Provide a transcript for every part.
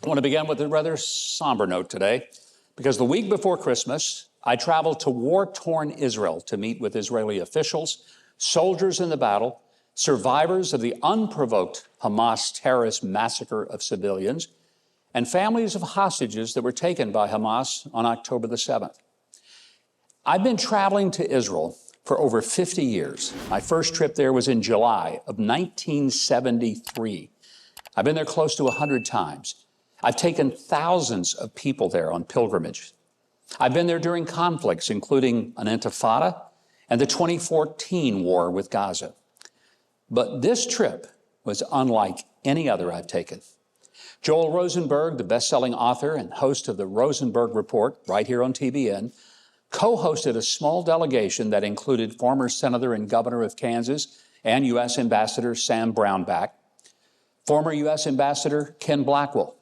I want to begin with a rather somber note today, because the week before Christmas, I traveled to war-torn Israel to meet with Israeli officials, soldiers in the battle, survivors of the unprovoked Hamas terrorist massacre of civilians, and families of hostages that were taken by Hamas on October the 7th. I've been traveling to Israel for over 50 years. My first trip there was in July of 1973. I've been there close to 100 times. I've taken thousands of people there on pilgrimage. I've been there during conflicts, including an intifada and the 2014 war with Gaza. But this trip was unlike any other I've taken. Joel Rosenberg, the best-selling author and host of the Rosenberg Report, right here on TBN, co-hosted a small delegation that included former Senator and Governor of Kansas and U.S. Ambassador Sam Brownback, former U.S. Ambassador Ken Blackwell,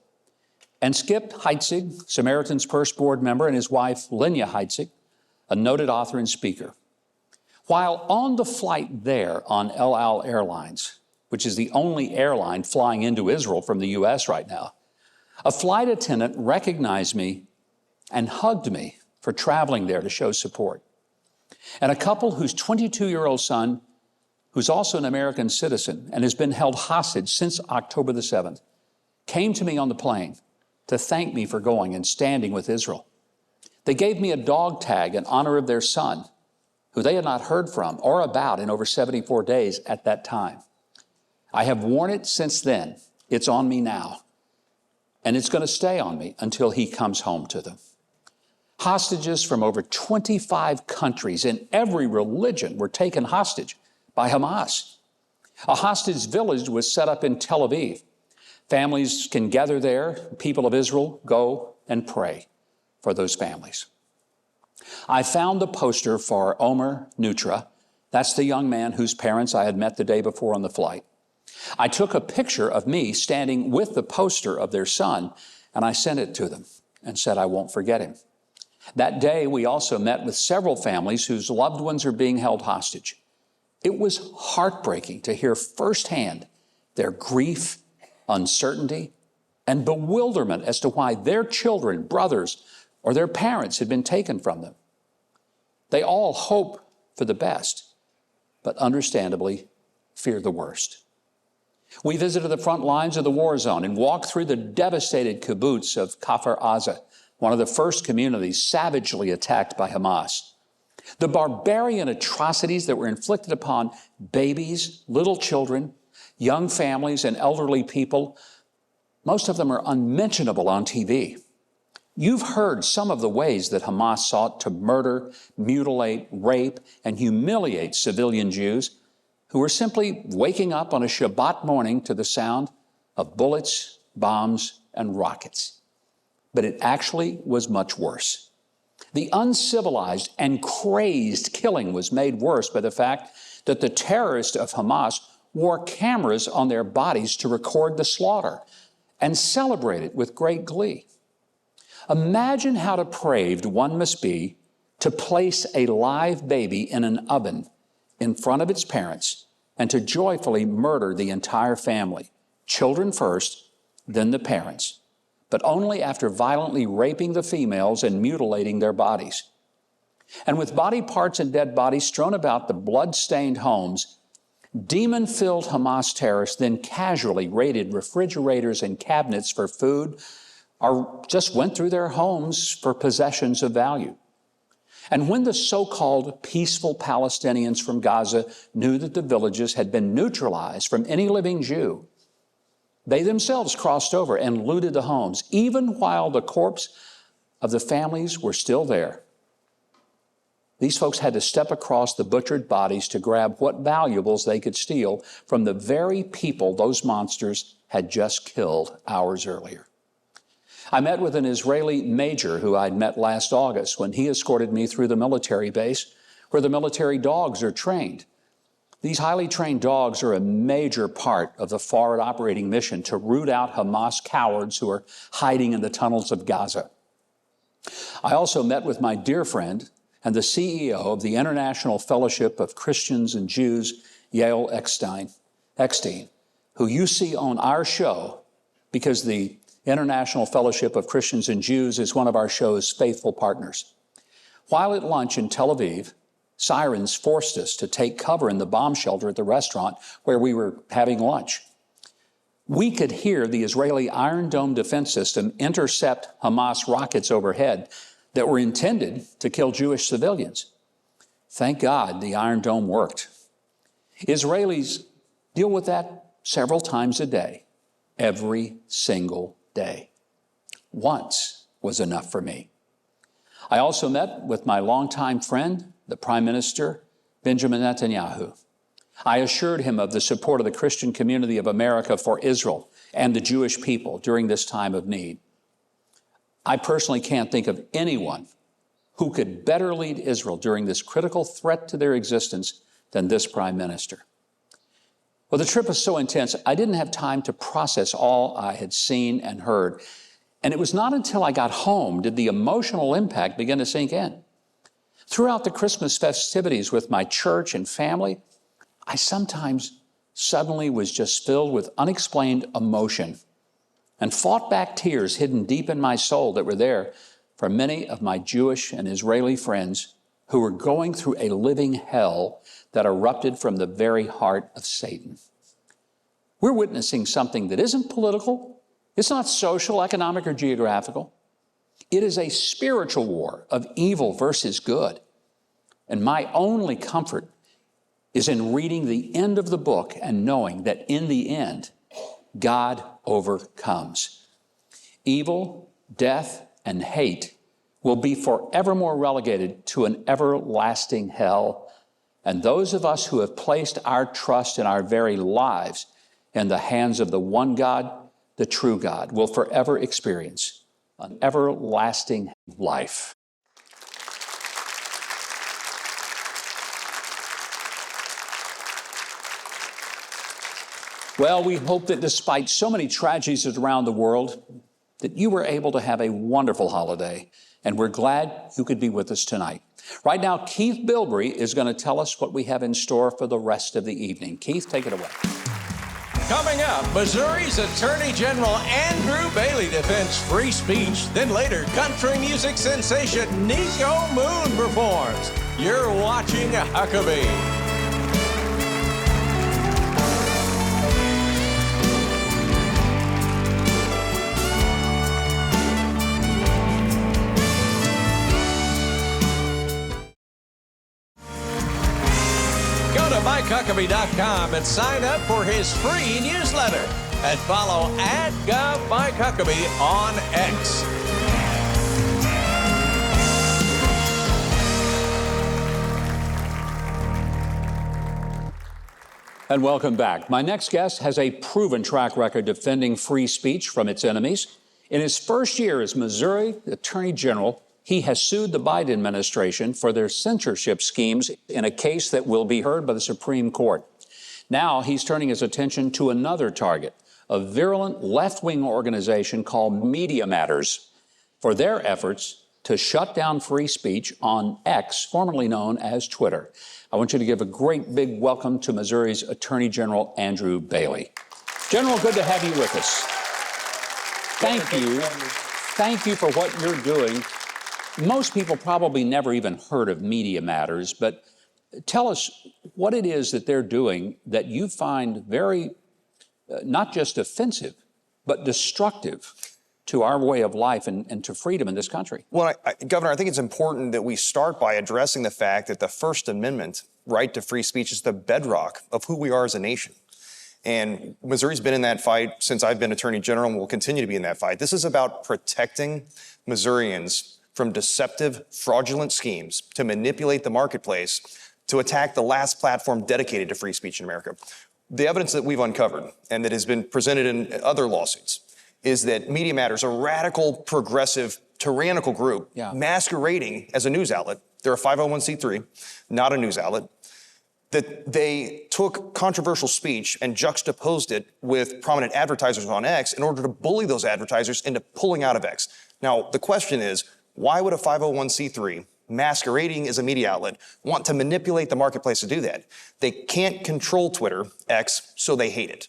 and Skip Heitzig, Samaritan's Purse board member, and his wife, Linya Heitzig, a noted author and speaker. While on the flight there on El Al Airlines, which is the only airline flying into Israel from the U.S. right now, a flight attendant recognized me and hugged me for traveling there to show support. And a couple whose 22-year-old son, who's also an American citizen and has been held hostage since October the 7th, came to me on the plane to thank me for going and standing with Israel. They gave me a dog tag in honor of their son, who they had not heard from or about in over 74 days at that time. I have worn it since then. It's on me now. And it's going to stay on me until he comes home to them. Hostages from over 25 countries in every religion were taken hostage by Hamas. A hostage village was set up in Tel Aviv. Families can gather there. People of Israel go and pray for those families. I found the poster for Omer Nutra. That's the young man whose parents I had met the day before on the flight. I took a picture of me standing with the poster of their son, and I sent it to them and said, I won't forget him. That day, we also met with several families whose loved ones are being held hostage. It was heartbreaking to hear firsthand their grief, uncertainty, and bewilderment as to why their children, brothers, or their parents had been taken from them. They all hope for the best, but understandably fear the worst. We visited the front lines of the war zone and walked through the devastated kibbutz of Kfar Aza, one of the first communities savagely attacked by Hamas. The barbarian atrocities that were inflicted upon babies, little children, young families, and elderly people, most of them are unmentionable on TV. You've heard some of the ways that Hamas sought to murder, mutilate, rape, and humiliate civilian Jews who were simply waking up on a Shabbat morning to the sound of bullets, bombs, and rockets. But it actually was much worse. The uncivilized and crazed killing was made worse by the fact that the terrorists of Hamas wore cameras on their bodies to record the slaughter and celebrate it with great glee. Imagine how depraved one must be to place a live baby in an oven in front of its parents and to joyfully murder the entire family, children first, then the parents, but only after violently raping the females and mutilating their bodies. And with body parts and dead bodies strewn about the blood-stained homes, demon-filled Hamas terrorists then casually raided refrigerators and cabinets for food or just went through their homes for possessions of value. And when the so-called peaceful Palestinians from Gaza knew that the villages had been neutralized from any living Jew, they themselves crossed over and looted the homes, even while the corpse of the families were still there. These folks had to step across the butchered bodies to grab what valuables they could steal from the very people those monsters had just killed hours earlier. I met with an Israeli major who I'd met last August when he escorted me through the military base where the military dogs are trained. These highly trained dogs are a major part of the forward operating mission to root out Hamas cowards who are hiding in the tunnels of Gaza. I also met with my dear friend and the CEO of the International Fellowship of Christians and Jews, Yael Eckstein, who you see on our show because the International Fellowship of Christians and Jews is one of our show's faithful partners. While at lunch in Tel Aviv, sirens forced us to take cover in the bomb shelter at the restaurant where we were having lunch. We could hear the Israeli Iron Dome defense system intercept Hamas rockets overhead that were intended to kill Jewish civilians. Thank God the Iron Dome worked. Israelis deal with that several times a day, every single day. Once was enough for me. I also met with my longtime friend, the Prime Minister, Benjamin Netanyahu. I assured him of the support of the Christian community of America for Israel and the Jewish people during this time of need. I personally can't think of anyone who could better lead Israel during this critical threat to their existence than this Prime Minister. Well, the trip was so intense, I didn't have time to process all I had seen and heard. And it was not until I got home did the emotional impact begin to sink in. Throughout the Christmas festivities with my church and family, I sometimes suddenly was just filled with unexplained emotion and fought back tears hidden deep in my soul that were there for many of my Jewish and Israeli friends who were going through a living hell that erupted from the very heart of Satan. We're witnessing something that isn't political. It's not social, economic, or geographical. It is a spiritual war of evil versus good. And my only comfort is in reading the end of the book and knowing that in the end, God overcomes. Evil, death, and hate will be forevermore relegated to an everlasting hell. And those of us who have placed our trust in our very lives in the hands of the one God, the true God, will forever experience an everlasting life. Well, we hope that despite so many tragedies around the world, that you were able to have a wonderful holiday, and we're glad you could be with us tonight. Right now, Keith Bilbrey is going to tell us what we have in store for the rest of the evening. Keith, take it away. Coming up, Missouri's Attorney General Andrew Bailey defends free speech. Then later, country music sensation Nico Moon performs. You're watching Huckabee. MikeHuckabee.com and sign up for his free newsletter and follow @GovMikeHuckabee on X. And welcome back. My next guest has a proven track record defending free speech from its enemies. In his first year as Missouri Attorney General, he has sued the Biden administration for their censorship schemes in a case that will be heard by the Supreme Court. Now he's turning his attention to another target, a virulent left-wing organization called Media Matters, for their efforts to shut down free speech on X, formerly known as Twitter. I want you to give a great big welcome to Missouri's Attorney General Andrew Bailey. General, good to have you with us. Thank you. Thank you for what you're doing. Most people probably never even heard of Media Matters, but tell us what it is that they're doing that you find very, not just offensive, but destructive to our way of life and to freedom in this country. Well, Governor, I think it's important that we start by addressing the fact that the First Amendment right to free speech is the bedrock of who we are as a nation. And Missouri's been in that fight since I've been Attorney General and will continue to be in that fight. This is about protecting Missourians from deceptive, fraudulent schemes to manipulate the marketplace to attack the last platform dedicated to free speech in America. The evidence that we've uncovered and that has been presented in other lawsuits is that Media Matters, a radical, progressive, tyrannical group masquerading as a news outlet. They're a 501c3, not a news outlet. That they took controversial speech and juxtaposed it with prominent advertisers on X in order to bully those advertisers into pulling out of X. Now, the question is, why would a 501c3 masquerading as a media outlet want to manipulate the marketplace to do that? They can't control Twitter, X, so they hate it.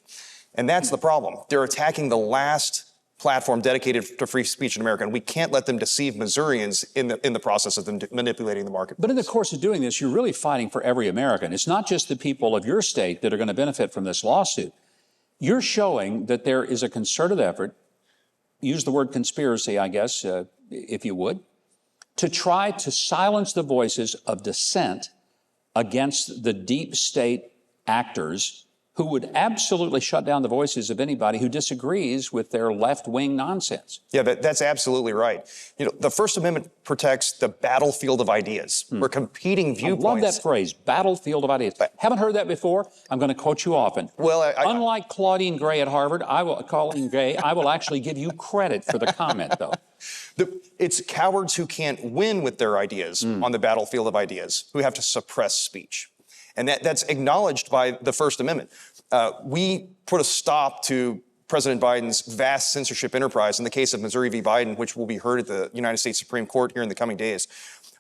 And that's the problem. They're attacking the last platform dedicated to free speech in America, and we can't let them deceive Missourians in the process of them manipulating the market. But in the course of doing this, you're really fighting for every American. It's not just the people of your state that are going to benefit from this lawsuit. You're showing that there is a concerted effort, use the word conspiracy, I guess, if you would, to try to silence the voices of dissent against the deep state actors who would absolutely shut down the voices of anybody who disagrees with their left-wing nonsense. Yeah, that's absolutely right. You know, the First Amendment protects the battlefield of ideas. We're competing viewpoints. I love that phrase, battlefield of ideas. Haven't heard that before? I'm going to quote you often. Well, unlike Claudine Gray at Harvard, I will actually give you credit for the comment, though. It's cowards who can't win with their ideas on the battlefield of ideas who have to suppress speech. And that's acknowledged by the First Amendment. We put a stop to President Biden's vast censorship enterprise in the case of Missouri v. Biden, which will be heard at the United States Supreme Court here in the coming days.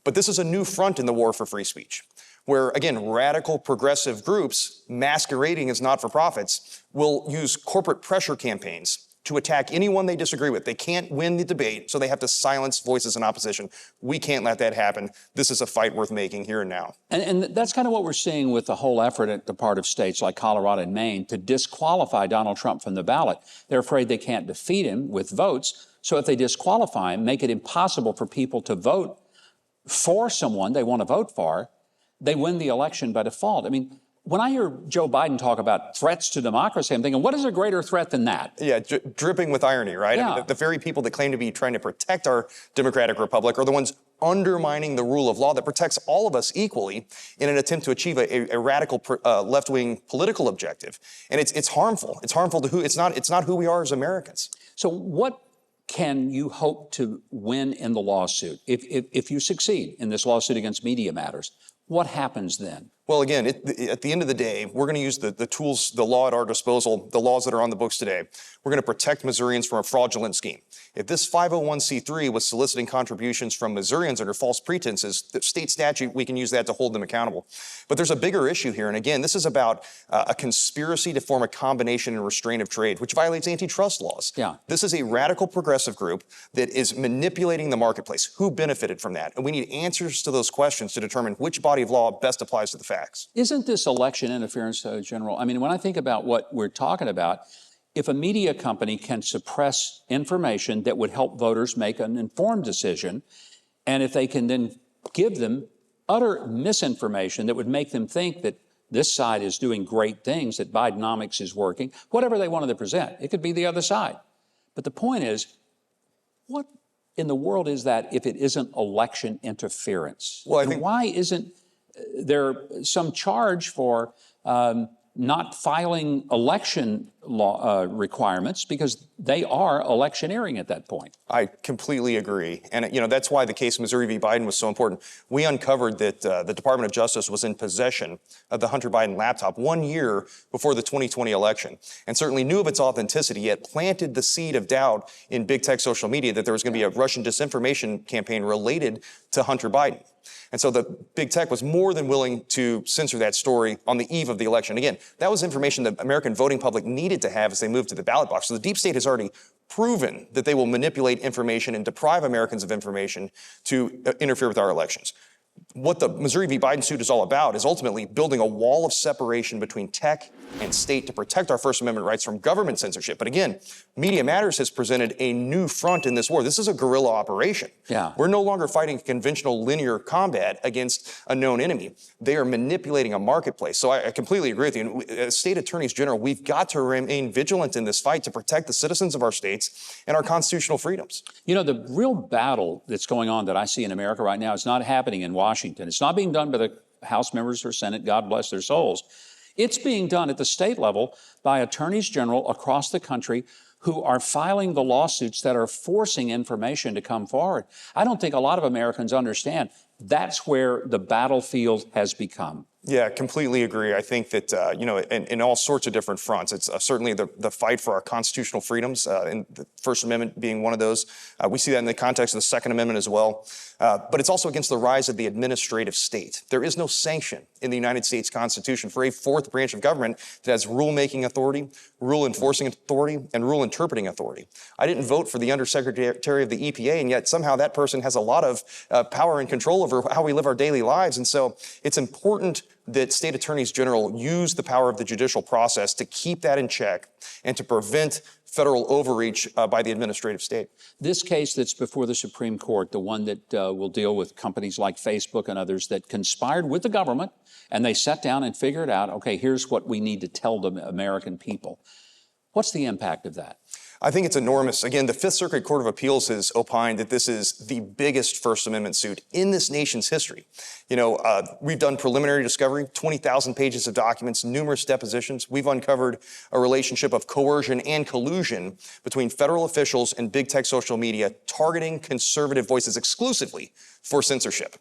But this is a new front in the war for free speech, where, again, radical progressive groups masquerading as not-for-profits will use corporate pressure campaigns to attack anyone they disagree with. They can't win the debate, so they have to silence voices in opposition. We can't let that happen. This is a fight worth making here and now. And that's kind of what we're seeing with the whole effort at the part of states like Colorado and Maine to disqualify Donald Trump from the ballot. They're afraid they can't defeat him with votes, so if they disqualify him, make it impossible for people to vote for someone they want to vote for, they win the election by default. I mean, when I hear Joe Biden talk about threats to democracy, I'm thinking, what is a greater threat than that? Yeah, dripping with irony, right? Yeah. I mean, the very people that claim to be trying to protect our democratic republic are the ones undermining the rule of law that protects all of us equally in an attempt to achieve a radical left-wing political objective. And it's harmful. It's harmful to who, it's not who we are as Americans. So what can you hope to win in the lawsuit? If you succeed in this lawsuit against Media Matters, what happens then? Well, again, at the end of the day, we're going to use the tools, the law at our disposal, the laws that are on the books today. We're going to protect Missourians from a fraudulent scheme. If this 501c3 was soliciting contributions from Missourians under false pretenses, the state statute, we can use that to hold them accountable. But there's a bigger issue here. And again, this is about a conspiracy to form a combination and restraint of trade, which violates antitrust laws. Yeah. This is a radical progressive group that is manipulating the marketplace. Who benefited from that? And we need answers to those questions to determine which body of law best applies to the facts. Isn't this election interference, General? I mean, when I think about what we're talking about, if a media company can suppress information that would help voters make an informed decision, and if they can then give them utter misinformation that would make them think that this side is doing great things, that Bidenomics is working, whatever they wanted to present, it could be the other side. But the point is, what in the world is that if it isn't election interference? Well, why isn't there some charge for not filing election law requirements, because they are electioneering at that point? I completely agree. And, that's why the case Missouri v. Biden was so important. We uncovered that the Department of Justice was in possession of the Hunter Biden laptop 1 year before the 2020 election, and certainly knew of its authenticity, yet planted the seed of doubt in big tech social media that there was going to be a Russian disinformation campaign related to Hunter Biden. And so the big tech was more than willing to censor that story on the eve of the election. Again, that was information the American voting public needed to have as they moved to the ballot box. So the deep state has already proven that they will manipulate information and deprive Americans of information to interfere with our elections. What the Missouri v. Biden suit is all about is ultimately building a wall of separation between tech and state to protect our First Amendment rights from government censorship. But again, Media Matters has presented a new front in this war. This is a guerrilla operation. Yeah. We're no longer fighting conventional linear combat against a known enemy. They are manipulating a marketplace. So I completely agree with you. As state attorneys general, we've got to remain vigilant in this fight to protect the citizens of our states and our constitutional freedoms. You know, the real battle that's going on that I see in America right now is not happening in Washington. It's not being done by the House members or Senate, God bless their souls. It's being done at the state level by attorneys general across the country who are filing the lawsuits that are forcing information to come forward. I don't think a lot of Americans understand that's where the battlefield has become. Yeah, completely agree. I think that, in all sorts of different fronts, it's certainly the fight for our constitutional freedoms, and the First Amendment being one of those. We see that in the context of the Second Amendment as well. But it's also against the rise of the administrative state. There is no sanction in the United States Constitution for a fourth branch of government that has rule-making authority, rule enforcing authority, and rule interpreting authority. I didn't vote for the Undersecretary of the EPA, and yet somehow that person has a lot of power and control over how we live our daily lives. And so it's important that state attorneys general use the power of the judicial process to keep that in check and to prevent federal overreach by the administrative state. This case that's before the Supreme Court, the one that will deal with companies like Facebook and others that conspired with the government, and they sat down and figured out, okay, here's what we need to tell the American people. What's the impact of that? I think it's enormous. Again, the Fifth Circuit Court of Appeals has opined that this is the biggest First Amendment suit in this nation's history. We've done preliminary discovery, 20,000 pages of documents, numerous depositions. We've uncovered a relationship of coercion and collusion between federal officials and big tech social media targeting conservative voices exclusively for censorship.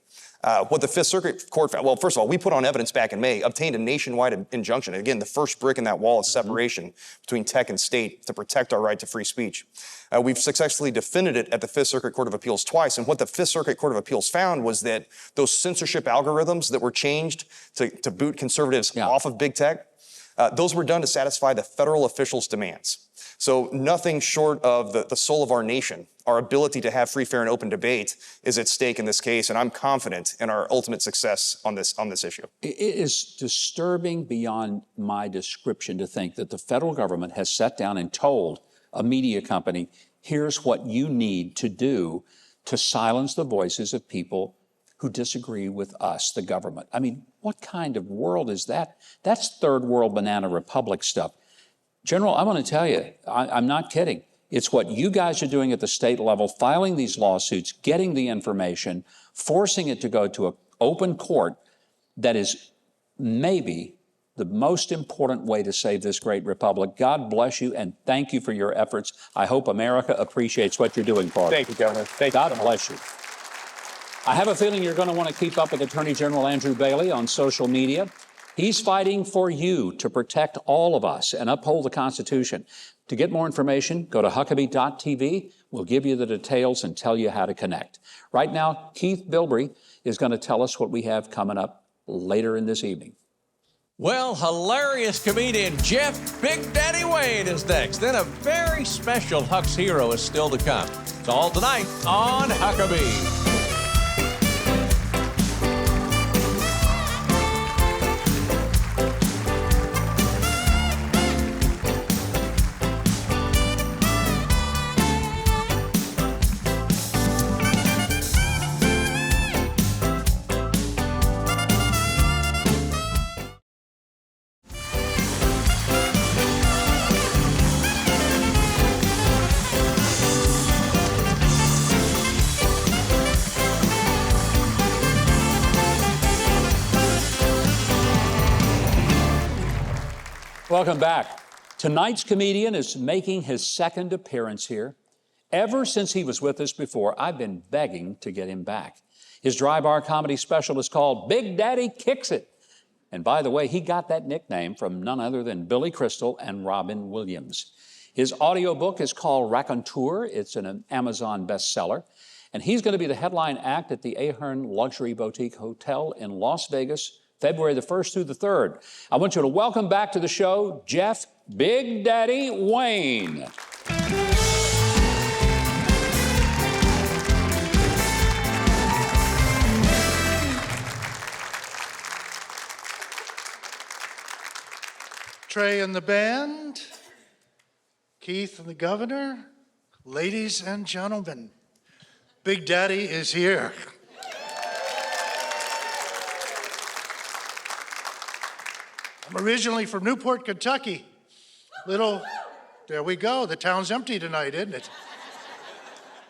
What the Fifth Circuit Court found, well, first of all, we put on evidence back in May, obtained a nationwide injunction. Again, the first brick in that wall of separation between tech and state to protect our right to free speech. We've successfully defended it at the Fifth Circuit Court of Appeals twice. And what the Fifth Circuit Court of Appeals found was that those censorship algorithms that were changed to boot conservatives off of big tech, those were done to satisfy the federal officials' demands. So nothing short of the soul of our nation, our ability to have free, fair, and open debate is at stake in this case, and I'm confident in our ultimate success on this issue. It is disturbing beyond my description to think that the federal government has sat down and told a media company, here's what you need to do to silence the voices of people who disagree with us, the government. I mean, what kind of world is that? That's third world banana republic stuff. General, I want to tell you, I'm not kidding. It's what you guys are doing at the state level, filing these lawsuits, getting the information, forcing it to go to an open court that is maybe the most important way to save this great republic. God bless you and thank you for your efforts. I hope America appreciates what you're doing for us. Thank you, Governor. God bless you. I have a feeling you're going to want to keep up with Attorney General Andrew Bailey on social media. He's fighting for you to protect all of us and uphold the Constitution. To get more information, go to Huckabee.tv. We'll give you the details and tell you how to connect. Right now, Keith Bilbrey is going to tell us what we have coming up later in this evening. Well, hilarious comedian Jeff Big Daddy Wayne is next. Then a very special Huck's hero is still to come. It's all tonight on Huckabee. Welcome back. Tonight's comedian is making his second appearance here. Ever since he was with us before, I've been begging to get him back. His dry bar comedy special is called Big Daddy Kicks It. And by the way, he got that nickname from none other than Billy Crystal and Robin Williams. His audiobook is called Raconteur. It's an Amazon bestseller. And he's going to be the headline act at the Ahern Luxury Boutique Hotel in Las Vegas, February the 1st through the 3rd. I want you to welcome back to the show, Jeff Big Daddy Wayne. Trey and the band, Keith and the governor, ladies and gentlemen, Big Daddy is here. I'm originally from Newport, Kentucky. There we go, the town's empty tonight, isn't it?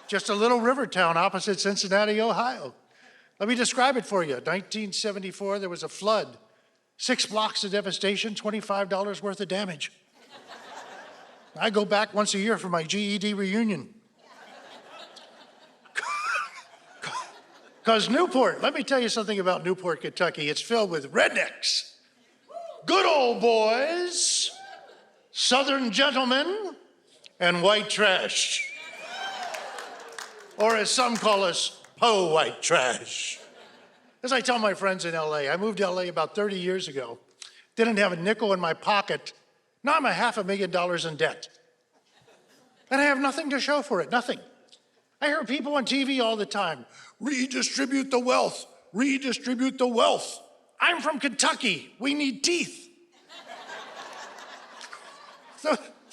Just a little river town opposite Cincinnati, Ohio. Let me describe it for you. 1974, there was a flood. 6 blocks of devastation, $25 worth of damage. I go back once a year for my GED reunion. Because Newport, let me tell you something about Newport, Kentucky. It's filled with rednecks, good old boys, Southern gentlemen, and white trash. Or as some call us, white trash. As I tell my friends in LA, I moved to LA about 30 years ago, didn't have a nickel in my pocket. Now I'm $500,000 in debt. And I have nothing to show for it, nothing. I hear people on TV all the time, redistribute the wealth, redistribute the wealth. I'm from Kentucky, we need teeth.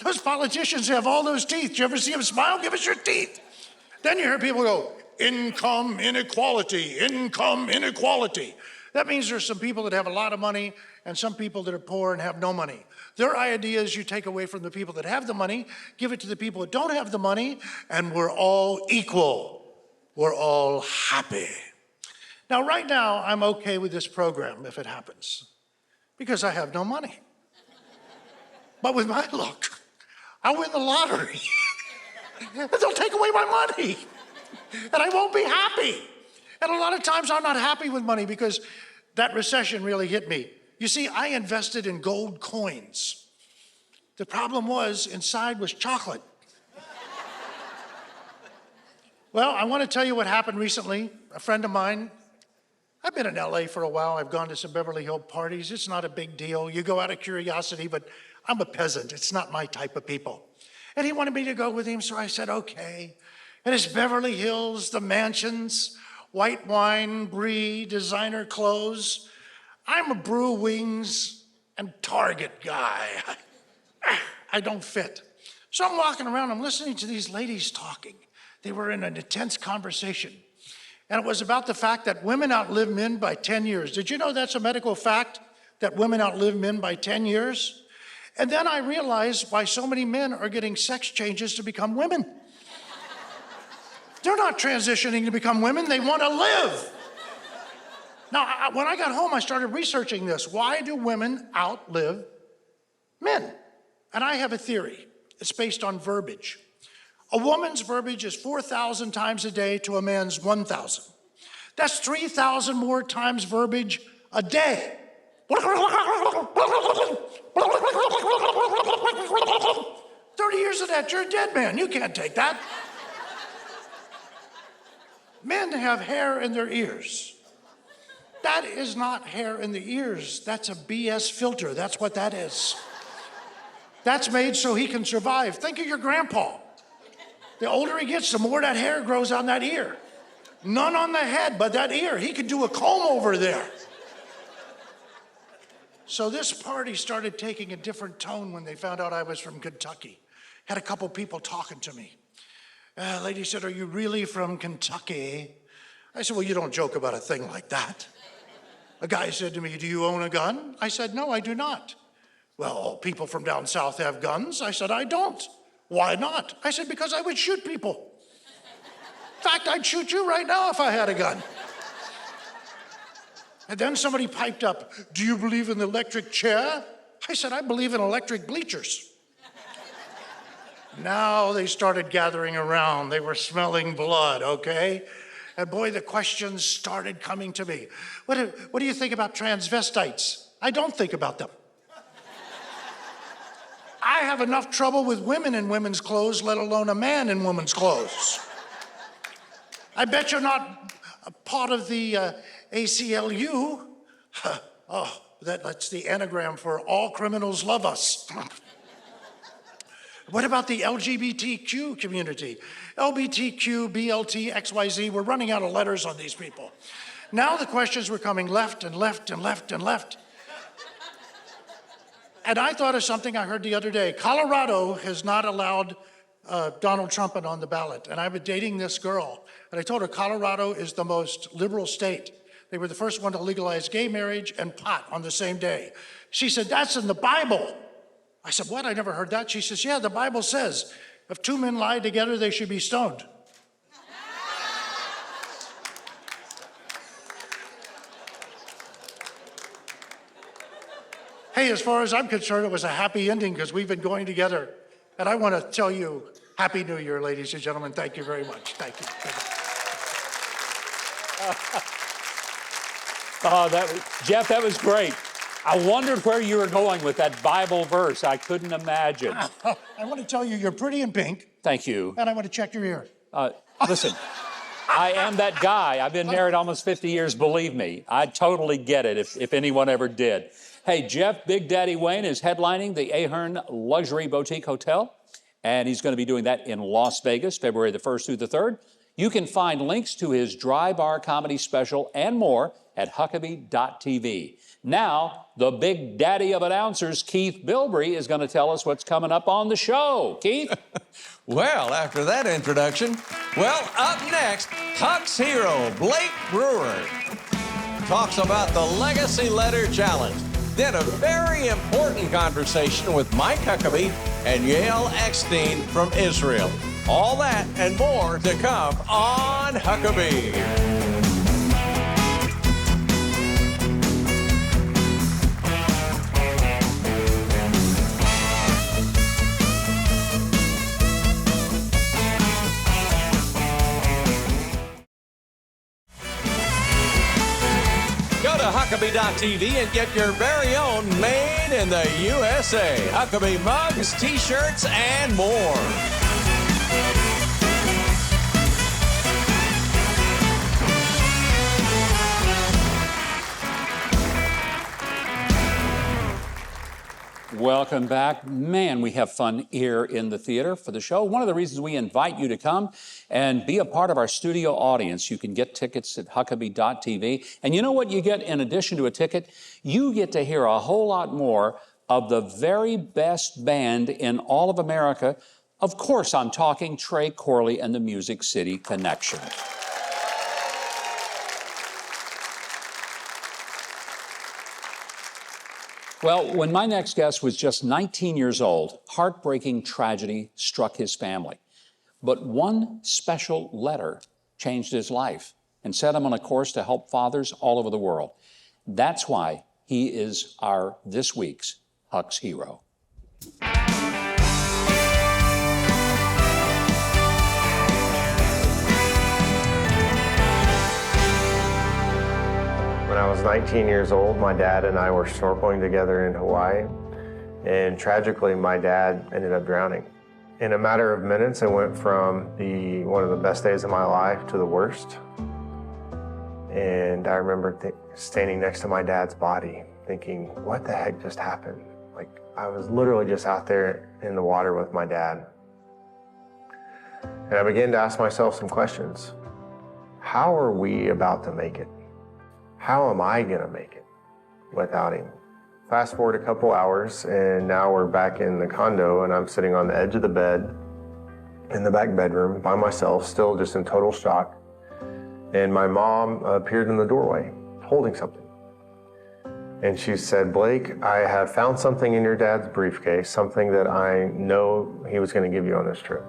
Those politicians have all those teeth. Do you ever see them smile? Give us your teeth. Then you hear people go, income inequality, income inequality. That means there's some people that have a lot of money and some people that are poor and have no money. Their idea is you take away from the people that have the money, give it to the people that don't have the money, and we're all equal. We're all happy. Now, right now, I'm okay with this program if it happens, because I have no money. But with my luck, I'll win the lottery. And they'll take away my money. And I won't be happy. And a lot of times I'm not happy with money because that recession really hit me. You see, I invested in gold coins. The problem was, inside was chocolate. Well, I want to tell you what happened recently. A friend of mine, I've been in LA for a while. I've gone to some Beverly Hills parties. It's not a big deal. You go out of curiosity, but I'm a peasant. It's not my type of people. And he wanted me to go with him, so I said, okay. And it's Beverly Hills, the mansions, white wine, brie, designer clothes. I'm a Brew Wings and Target guy. I don't fit. So I'm walking around, I'm listening to these ladies talking. They were in an intense conversation. And it was about the fact that women outlive men by 10 years. Did you know that's a medical fact, that women outlive men by 10 years? And then I realized why so many men are getting sex changes to become women. They're not transitioning to become women, they want to live. Now, when I got home, I started researching this. Why do women outlive men? And I have a theory. It's based on verbiage. A woman's verbiage is 4,000 times a day to a man's 1,000. That's 3,000 more times verbiage a day. 30 years of that, you're a dead man. You can't take that. Men have hair in their ears. That is not hair in the ears. That's a BS filter. That's what that is. That's made so he can survive. Think of your grandpa. The older he gets, the more that hair grows on that ear. None on the head, but that ear. He could do a comb over there. So this party started taking a different tone when they found out I was from Kentucky. Had a couple people talking to me. A lady said, "Are you really from Kentucky?" I said, "Well, you don't joke about a thing like that." A guy said to me, "Do you own a gun?" I said, "No, I do not." "Well, people from down south have guns." I said, "I don't." "Why not?" I said, "Because I would shoot people. In fact, I'd shoot you right now if I had a gun." And then somebody piped up, "Do you believe in the electric chair?" I said, "I believe in electric bleachers." Now they started gathering around. They were smelling blood, okay? And boy, the questions started coming to me. What do you think about transvestites? I don't think about them. I have enough trouble with women in women's clothes, let alone a man in women's clothes. I bet you're not a part of the ACLU. Oh, that's the anagram for all criminals love us. What about the LGBTQ community? LBTQ, BLT, XYZ, we're running out of letters on these people. Now the questions were coming left and left and left and left. And I thought of something I heard the other day. Colorado has not allowed Donald Trump on the ballot. And I've been dating this girl. And I told her Colorado is the most liberal state. They were the first one to legalize gay marriage and pot on the same day. She said, "That's in the Bible." I said, "What? I never heard that." She says, "Yeah, the Bible says if two men lie together, they should be stoned." Hey, as far as I'm concerned, it was a happy ending because we've been going together. And I want to tell you, Happy New Year, ladies and gentlemen. Thank you very much. Thank you. Thank you. Oh, Jeff, that was great. I wondered where you were going with that Bible verse. I couldn't imagine. I want to tell you, you're pretty in pink, Thank you. and I want to check your ear. Listen, I am that guy. I've been married almost 50 years, believe me. I totally get it if anyone ever did. Hey, Jeff Big Daddy Wayne is headlining the Ahern Luxury Boutique Hotel, and he's going to be doing that in Las Vegas, February the 1st through the 3rd. You can find links to his dry bar comedy special and more at Huckabee.tv. Now, the big daddy of announcers, Keith Bilbrey, is going to tell us what's coming up on the show. Keith? Well, after that introduction, up next, Huck's hero, Blake Brewer, talks about the Legacy Letter Challenge. Then a very important conversation with Mike Huckabee and Yael Eckstein from Israel. All that and more to come on Huckabee. Go to Huckabee.tv and get your very own Made in the USA Huckabee mugs, t-shirts, and more. Welcome back. Man, we have fun here in the theater for the show. One of the reasons we invite you to come and be a part of our studio audience, you can get tickets at Huckabee.tv. And you know what you get in addition to a ticket? You get to hear a whole lot more of the very best band in all of America. Of course, I'm talking Trey Corley and the Music City Connection. Well, when my next guest was just 19 years old, heartbreaking tragedy struck his family. But one special letter changed his life and set him on a course to help fathers all over the world. That's why he is our this week's Huck's hero. When I was 19 years old, my dad and I were snorkeling together in Hawaii, and tragically, my dad ended up drowning. In a matter of minutes, it went from one of the best days of my life to the worst. And I remember standing next to my dad's body, thinking, what the heck just happened? Like, I was literally just out there in the water with my dad. And I began to ask myself some questions. How are we about to make it? How am I gonna make it without him? Fast forward a couple hours, and now we're back in the condo, and I'm sitting on the edge of the bed in the back bedroom by myself, still just in total shock. And my mom appeared in the doorway holding something. And she said, Blake, I have found something in your dad's briefcase, something that I know he was gonna give you on this trip.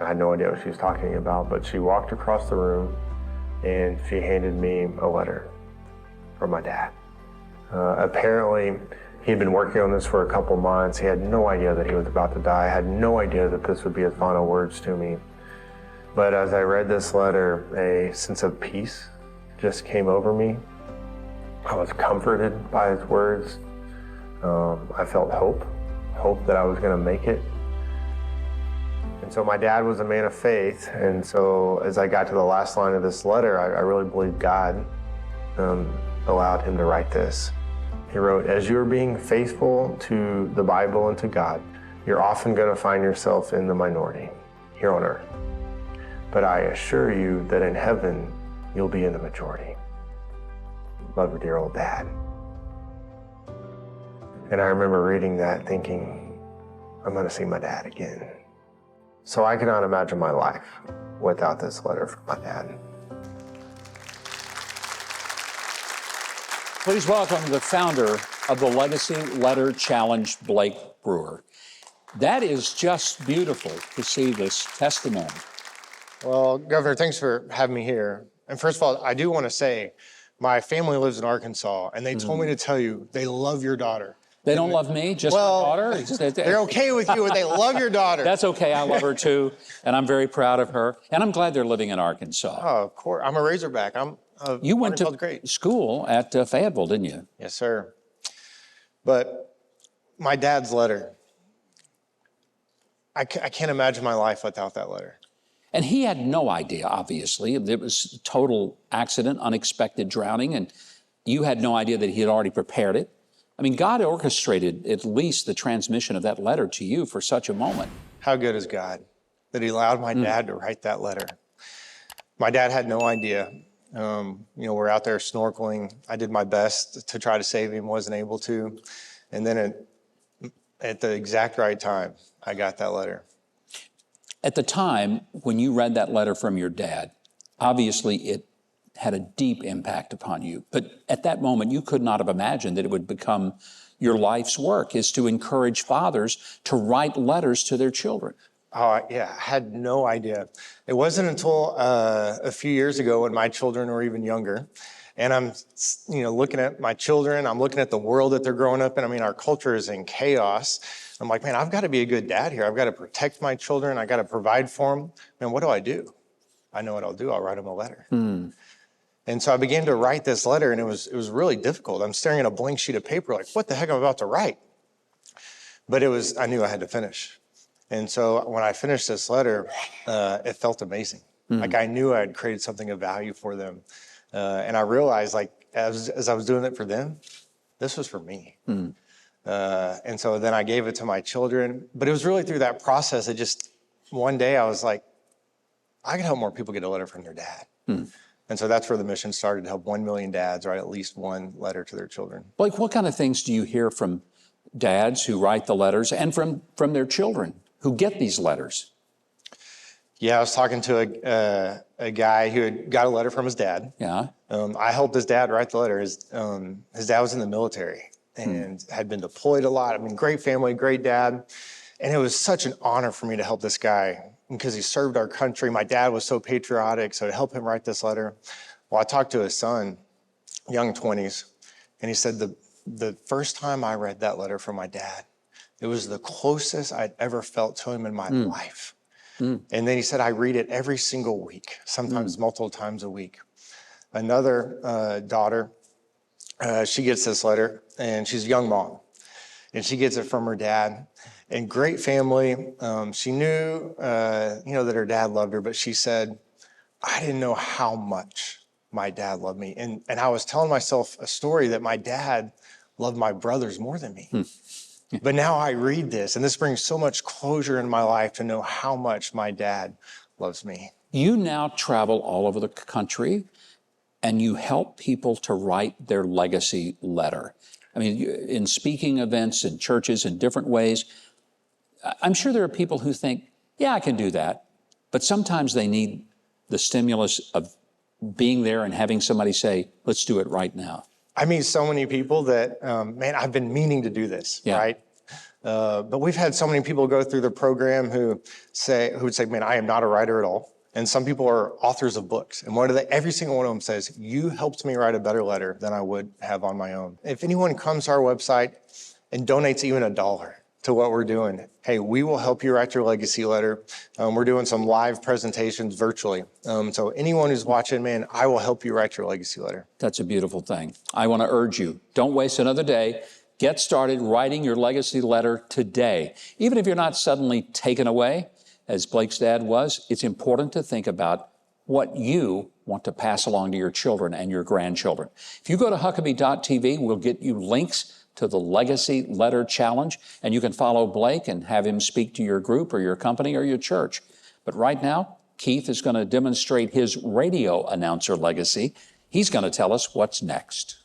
I had no idea what she was talking about, but she walked across the room and she handed me a letter from my dad. Apparently, he'd been working on this for a couple months. He had no idea that he was about to die. I had no idea that this would be his final words to me. But as I read this letter, a sense of peace just came over me. I was comforted by his words. I felt hope that I was gonna make it. And so my dad was a man of faith, and so as I got to the last line of this letter, I really believe God allowed him to write this. He wrote, as you're being faithful to the Bible and to God, you're often gonna find yourself in the minority here on earth. But I assure you that in heaven, you'll be in the majority. Love your dear old dad. And I remember reading that thinking, I'm gonna see my dad again. So I cannot imagine my life without this letter from my dad. Please welcome the founder of the Legacy Letter Challenge, Blake Brewer. That is just beautiful to see this testimony. Well, Governor, thanks for having me here. And first of all, I do want to say, my family lives in Arkansas, and they told me to tell you they love your daughter. They don't love me, just Well, my daughter? It's just- They're okay with you, and they love your daughter. That's okay. I love her too, and I'm very proud of her. And I'm glad they're living in Arkansas. Oh, of course. I'm a Razorback. You went to great. school at Fayetteville, didn't you? Yes, sir. But my dad's letter, I can't imagine my life without that letter. And he had no idea, obviously. It was a total accident, unexpected drowning, and you had no idea that he had already prepared it. I mean, God orchestrated at least the transmission of that letter to you for such a moment. How good is God that he allowed my dad to write that letter? My dad had no idea. We're out there snorkeling. I did my best to try to save him, wasn't able to. And then at the exact right time, I got that letter. At the time, when you read that letter from your dad, obviously it had a deep impact upon you. But at that moment, you could not have imagined that it would become your life's work, is to encourage fathers to write letters to their children. Oh, yeah, I had no idea. It wasn't until a few years ago when my children were even younger. And I'm, looking at my children, I'm looking at the world that they're growing up in. I mean, our culture is in chaos. I'm like, man, I've got to be a good dad here. I've got to protect my children. I got to provide for them. Man, what do? I know what I'll do. I'll write them a letter. And so I began to write this letter, and it was really difficult. I'm staring at a blank sheet of paper, like, what the heck am I about to write? But I knew I had to finish. And so when I finished this letter, it felt amazing. Like I knew I had created something of value for them. And I realized, like, as I was doing it for them, this was for me. And so then I gave it to my children. But it was really through that process that just one day I was like, I can help more people get a letter from their dad. And so that's where the mission started, to help 1 million dads write at least one letter to their children. Blake, what kind of things do you hear from dads who write the letters and from their children who get these letters? Yeah, I was talking to a guy who had got a letter from his dad. Yeah. I helped his dad write the letter. His dad was in the military and had been deployed a lot. I mean, great family, great dad. And it was such an honor for me to help this guy because he served our country. My dad was so patriotic, so to help him write this letter. Well, I talked to his son, young 20s, and he said the first time I read that letter from my dad, it was the closest I'd ever felt to him in my life. And then he said, I read it every single week, sometimes multiple times a week. Another daughter, she gets this letter, and she's a young mom, and she gets it from her dad. And great family. She knew, that her dad loved her, but she said, I didn't know how much my dad loved me. And I was telling myself a story that my dad loved my brothers more than me. But now I read this, and this brings so much closure in my life to know how much my dad loves me. You now travel all over the country, and you help people to write their legacy letter. I mean, in speaking events, in churches, in different ways. I'm sure there are people who think, yeah, I can do that. But sometimes they need the stimulus of being there and having somebody say, let's do it right now. I meet so many people that, man, I've been meaning to do this, right? But we've had so many people go through the program who would say, man, I am not a writer at all. And some people are authors of books. And every single one of them says, you helped me write a better letter than I would have on my own. If anyone comes to our website and donates even $1 to what we're doing, hey, we will help you write your legacy letter. We're doing some live presentations virtually. So anyone who's watching, man, I will help you write your legacy letter. That's a beautiful thing. I want to urge you, don't waste another day. Get started writing your legacy letter today. Even if you're not suddenly taken away, as Blake's dad was, it's important to think about what you want to pass along to your children and your grandchildren. If you go to Huckabee.tv, we'll get you links to the Legacy Letter Challenge, and you can follow Blake and have him speak to your group or your company or your church. But right now, Keith is going to demonstrate his radio announcer legacy. He's going to tell us what's next.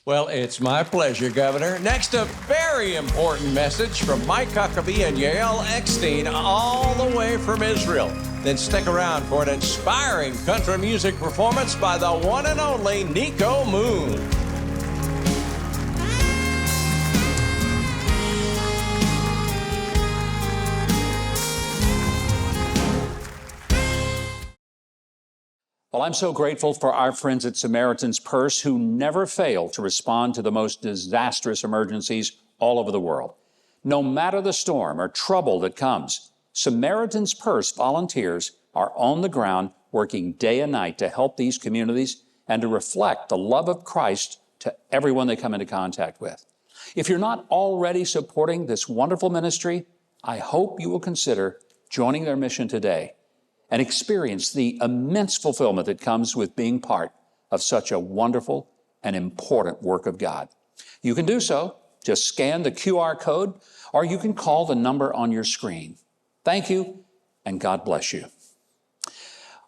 Well, it's my pleasure, Governor. Next, a very important message from Mike Huckabee and Yael Eckstein all the way from Israel. Then stick around for an inspiring country music performance by the one and only Nico Moon. Well, I'm so grateful for our friends at Samaritan's Purse who never fail to respond to the most disastrous emergencies all over the world. No matter the storm or trouble that comes, Samaritan's Purse volunteers are on the ground working day and night to help these communities and to reflect the love of Christ to everyone they come into contact with. If you're not already supporting this wonderful ministry, I hope you will consider joining their mission today and experience the immense fulfillment that comes with being part of such a wonderful and important work of God. You can do so. Just scan the QR code, or you can call the number on your screen. Thank you, and God bless you.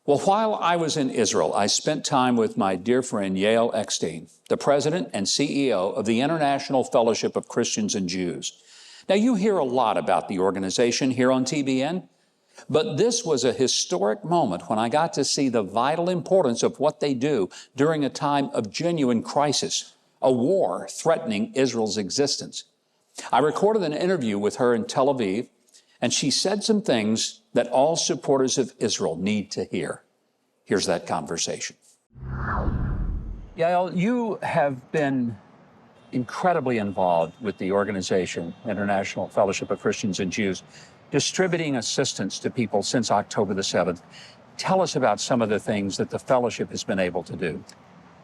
Well, while I was in Israel, I spent time with my dear friend Yael Eckstein, the president and CEO of the International Fellowship of Christians and Jews. Now, you hear a lot about the organization here on TBN, but this was a historic moment when I got to see the vital importance of what they do during a time of genuine crisis, a war threatening Israel's existence. I recorded an interview with her in Tel Aviv, and she said some things that all supporters of Israel need to hear. Here's that conversation. Yael, you have been incredibly involved with the organization, International Fellowship of Christians and Jews, distributing assistance to people since October the 7th. Tell us about some of the things that the fellowship has been able to do.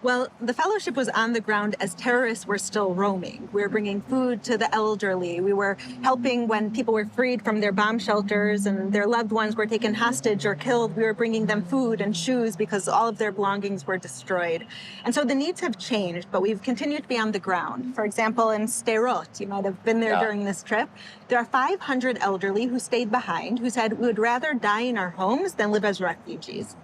Well, the fellowship was on the ground as terrorists were still roaming. We were bringing food to the elderly. We were helping when people were freed from their bomb shelters and their loved ones were taken hostage or killed. We were bringing them food and shoes because all of their belongings were destroyed. And so the needs have changed, but we've continued to be on the ground. For example, in Sderot, you might have been there during this trip, there are 500 elderly who stayed behind, who said we would rather die in our homes than live as refugees.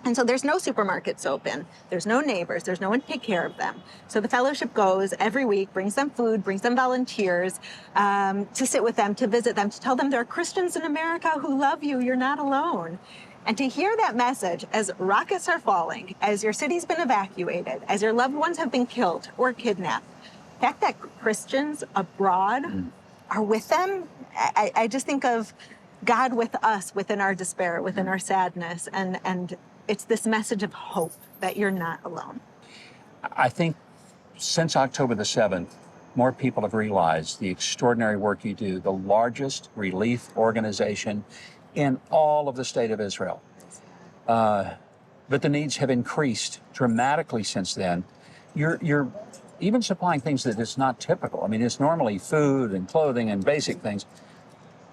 And so there's no supermarkets open, there's no neighbors, there's no one to take care of them. So the fellowship goes every week, brings them food, brings them volunteers to sit with them, to visit them, to tell them there are Christians in America who love you, you're not alone. And to hear that message as rockets are falling, as your city's been evacuated, as your loved ones have been killed or kidnapped, the fact that Christians abroad are with them, I just think of God with us within our despair, within our sadness, and it's this message of hope that you're not alone. I think since October the 7th, more people have realized the extraordinary work you do, the largest relief organization in all of the state of Israel. But the needs have increased dramatically since then. You're even supplying things that is not typical. I mean, it's normally food and clothing and basic things.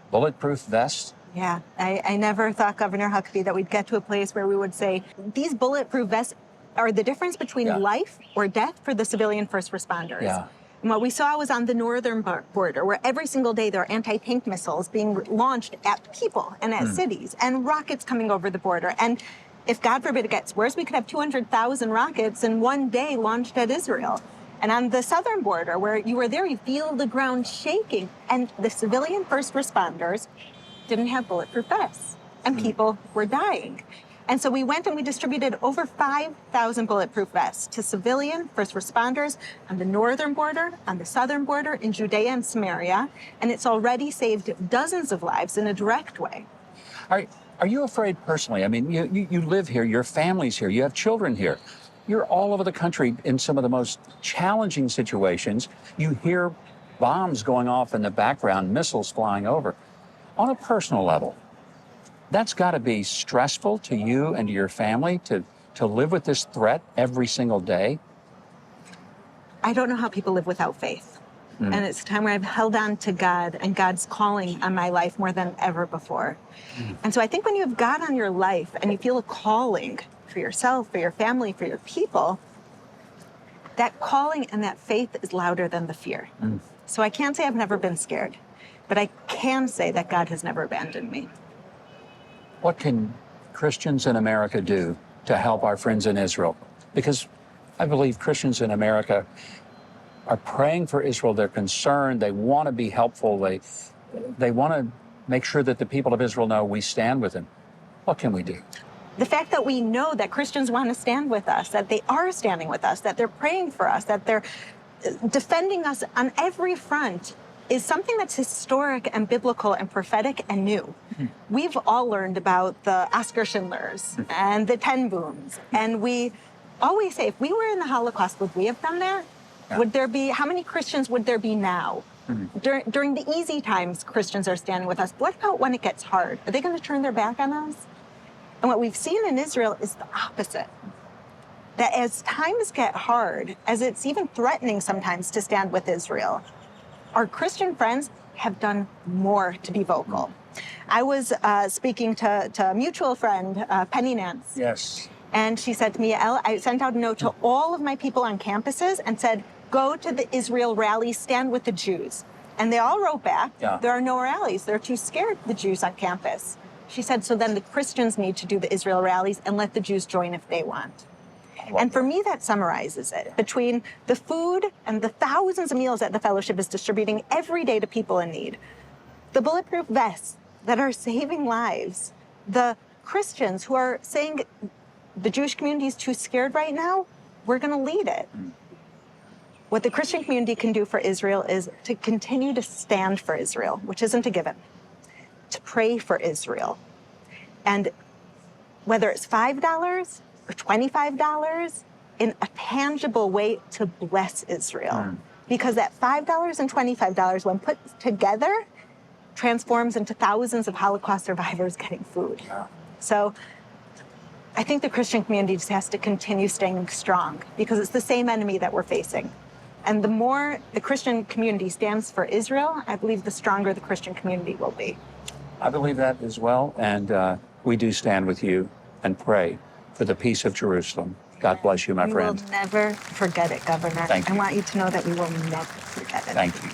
Bulletproof vests. Yeah, I never thought, Governor Huckabee, that we'd get to a place where we would say these bulletproof vests are the difference between life or death for the civilian first responders. And what we saw was on the northern border, where every single day there are anti-tank missiles being launched at people and at cities, and rockets coming over the border. And if, God forbid, it gets worse, we could have 200,000 rockets in one day launched at Israel. And on the southern border, where you were there, you feel the ground shaking. And the civilian first responders didn't have bulletproof vests, and people were dying. And so we went and we distributed over 5,000 bulletproof vests to civilian first responders on the northern border, on the southern border, in Judea and Samaria, and it's already saved dozens of lives in a direct way. Are you afraid personally? I mean, you live here, your family's here, you have children here. You're all over the country in some of the most challenging situations. You hear bombs going off in the background, missiles flying over. On a personal level, that's got to be stressful to you and to your family to live with this threat every single day. I don't know how people live without faith. And it's a time where I've held on to God and God's calling on my life more than ever before. And so I think when you have God on your life and you feel a calling for yourself, for your family, for your people, that calling and that faith is louder than the fear. So I can't say I've never been scared, but I can say that God has never abandoned me. What can Christians in America do to help our friends in Israel? Because I believe Christians in America are praying for Israel. They're concerned. They want to be helpful. They want to make sure that the people of Israel know we stand with them. What can we do? The fact that we know that Christians want to stand with us, that they are standing with us, that they're praying for us, that they're defending us on every front is something that's historic and biblical and prophetic and new. We've all learned about the Oskar Schindlers and the Ten Booms, and we always say, if we were in the Holocaust, would we have done that? Would there be, how many Christians would there be now During the easy times, Christians are standing with us. What about when it gets hard? Are they going to turn their back on us? And what we've seen in Israel is the opposite. That as times get hard, as it's even threatening sometimes to stand with Israel, our Christian friends have done more to be vocal. I was speaking to a mutual friend, Penny Nance. Yes. And she said to me, Yael, I sent out a note to all of my people on campuses and said, go to the Israel rally, stand with the Jews. And they all wrote back, there are no rallies. They're too scared, the Jews on campus. She said, so then the Christians need to do the Israel rallies and let the Jews join if they want. And for me, that summarizes it. Between the food and the thousands of meals that the fellowship is distributing every day to people in need, the bulletproof vests that are saving lives, the Christians who are saying the Jewish community is too scared right now, we're going to lead it. What the Christian community can do for Israel is to continue to stand for Israel, which isn't a given, to pray for Israel. And whether it's $5 or $25, in a tangible way to bless Israel. Because that $5 and $25, when put together, transforms into thousands of Holocaust survivors getting food. So I think the Christian community just has to continue staying strong because it's the same enemy that we're facing. And the more the Christian community stands for Israel, I believe the stronger the Christian community will be. I believe that as well, and we do stand with you and pray for the peace of Jerusalem. God bless you, my friend. We will never forget it, Governor. Thank you. I want you to know that we will never forget it. Thank you.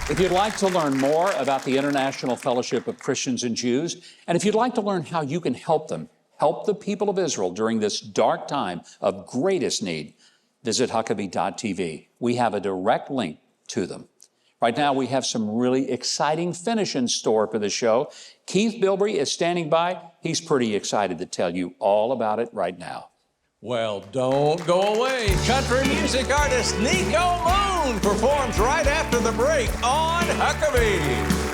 If you'd like to learn more about the International Fellowship of Christians and Jews, and if you'd like to learn how you can help them, help the people of Israel during this dark time of greatest need, visit Huckabee.tv. We have a direct link to them. Right now, we have some really exciting finish in store for the show. Keith Bilbrey is standing by. He's pretty excited to tell you all about it right now. Well, don't go away. Country music artist Nico Moon performs right after the break on Huckabee.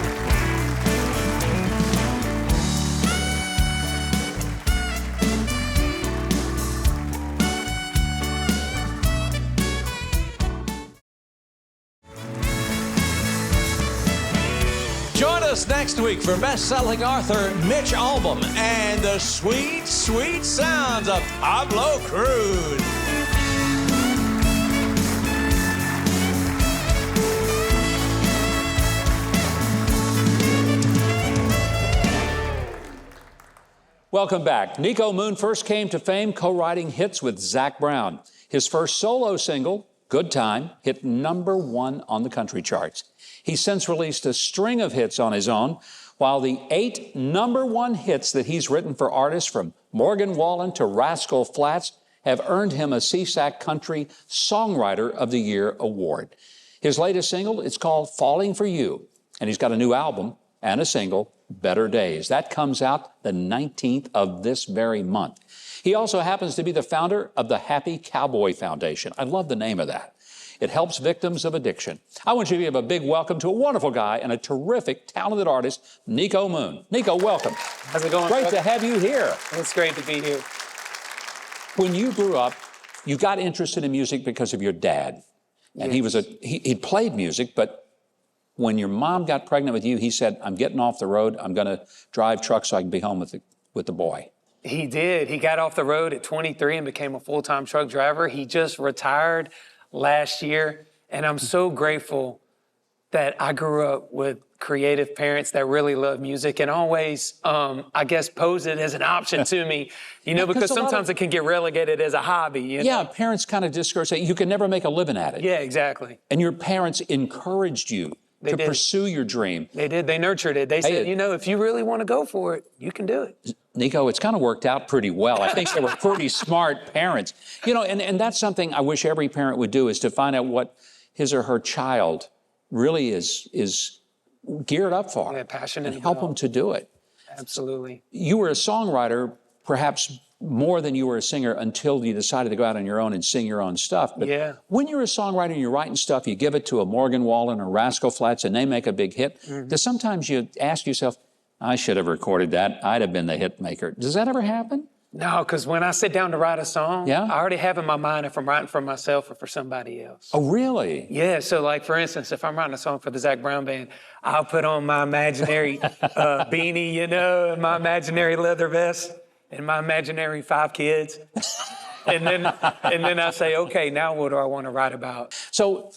Join us next week for best-selling author Mitch Albom and the sweet, sweet sounds of Pablo Cruz. Welcome back. Nico Moon first came to fame co-writing hits with Zac Brown. His first solo single, Good Time, hit #1 on the country charts. He's since released a string of hits on his own, while the 8 #1 hits that he's written for artists from Morgan Wallen to Rascal Flatts have earned him a CSAC Country Songwriter of the Year award. His latest single, it's called Falling for You, and he's got a new album and a single, Better Days. That comes out the 19th of this very month. He also happens to be the founder of the Happy Cowboy Foundation. I love the name of that. It helps victims of addiction. I want you to give a big welcome to a wonderful guy and a terrific, talented artist, Nico Moon. Nico, welcome. How's it going? Great to have you here. It's great to be here. When you grew up, you got interested in music because of your dad. And Yes. he played music, but when your mom got pregnant with you, he said, I'm getting off the road. I'm going to drive trucks so I can be home with the boy. He did. He got off the road at 23 and became a full-time truck driver. He just retired last year, and I'm so grateful that I grew up with creative parents that really love music and always, I guess, pose it as an option to me, because sometimes it can get relegated as a hobby. You know? Parents kind of discourage it. You can never make a living at it. Yeah, exactly. And your parents encouraged you to pursue your dream. They did. They nurtured it. They said, if you really want to go for it, you can do it. Nico, it's kind of worked out pretty well. I think they were pretty smart parents. And that's something I wish every parent would do, is to find out what his or her child really is geared up for. Yeah, passionate and help about. them to do it. Absolutely. You were a songwriter, perhaps more than you were a singer, until you decided to go out on your own and sing your own stuff. But when you're a songwriter and you're writing stuff, you give it to a Morgan Wallen or Rascal Flatts and they make a big hit. Does sometimes you ask yourself, I should have recorded that. I'd have been the hit maker. Does that ever happen? No, because when I sit down to write a song, Yeah? I already have in my mind if I'm writing for myself or for somebody else. Oh, really? Yeah, so like for instance, if I'm writing a song for the Zach Brown Band, I'll put on my imaginary beanie, you know, and my imaginary leather vest and my imaginary 5 kids. And then I say, okay, now what do I want to write about? So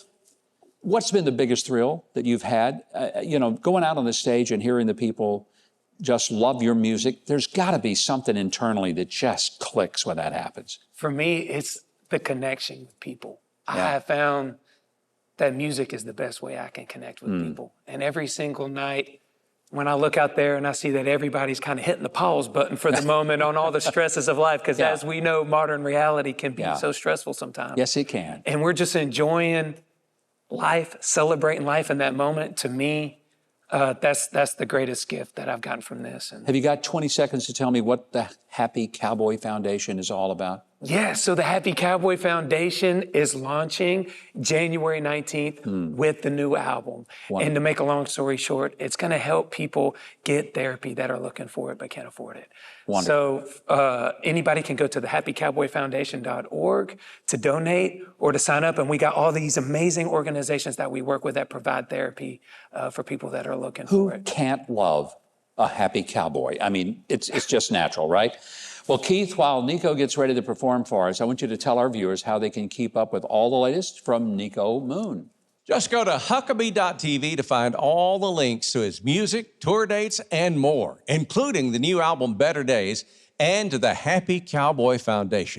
what's been the biggest thrill that you've had? You know, going out on the stage and hearing the people just love your music, there's got to be something internally that just clicks when that happens. For me, it's the connection with people. Yeah. I have found that music is the best way I can connect with people. And every single night, when I look out there and I see that everybody's kind of hitting the pause button for the moment on all the stresses of life, because as we know, modern reality can be so stressful sometimes. Yes, it can. And we're just enjoying life, celebrating life in that moment. To me, that's the greatest gift that I've gotten from this. And Have you got 20 seconds to tell me what the Happy Cowboy Foundation is all about? yeah, so the Happy Cowboy Foundation is launching January 19th with the new album. Wonderful. And to make a long story short, it's going to help people get therapy that are looking for it but can't afford it. Wonderful. So anybody can go to the happycowboyfoundation.org to donate or to sign up. And we got all these amazing organizations that we work with that provide therapy for people that are looking Who for it. can't love a happy cowboy? I mean, it's just natural, right? Well, Keith, while Nico gets ready to perform for us, I want you to tell our viewers how they can keep up with all the latest from Nico Moon. Just go to Huckabee.tv to find all the links to his music, tour dates, and more, including the new album Better Days and to the Happy Cowboy Foundation.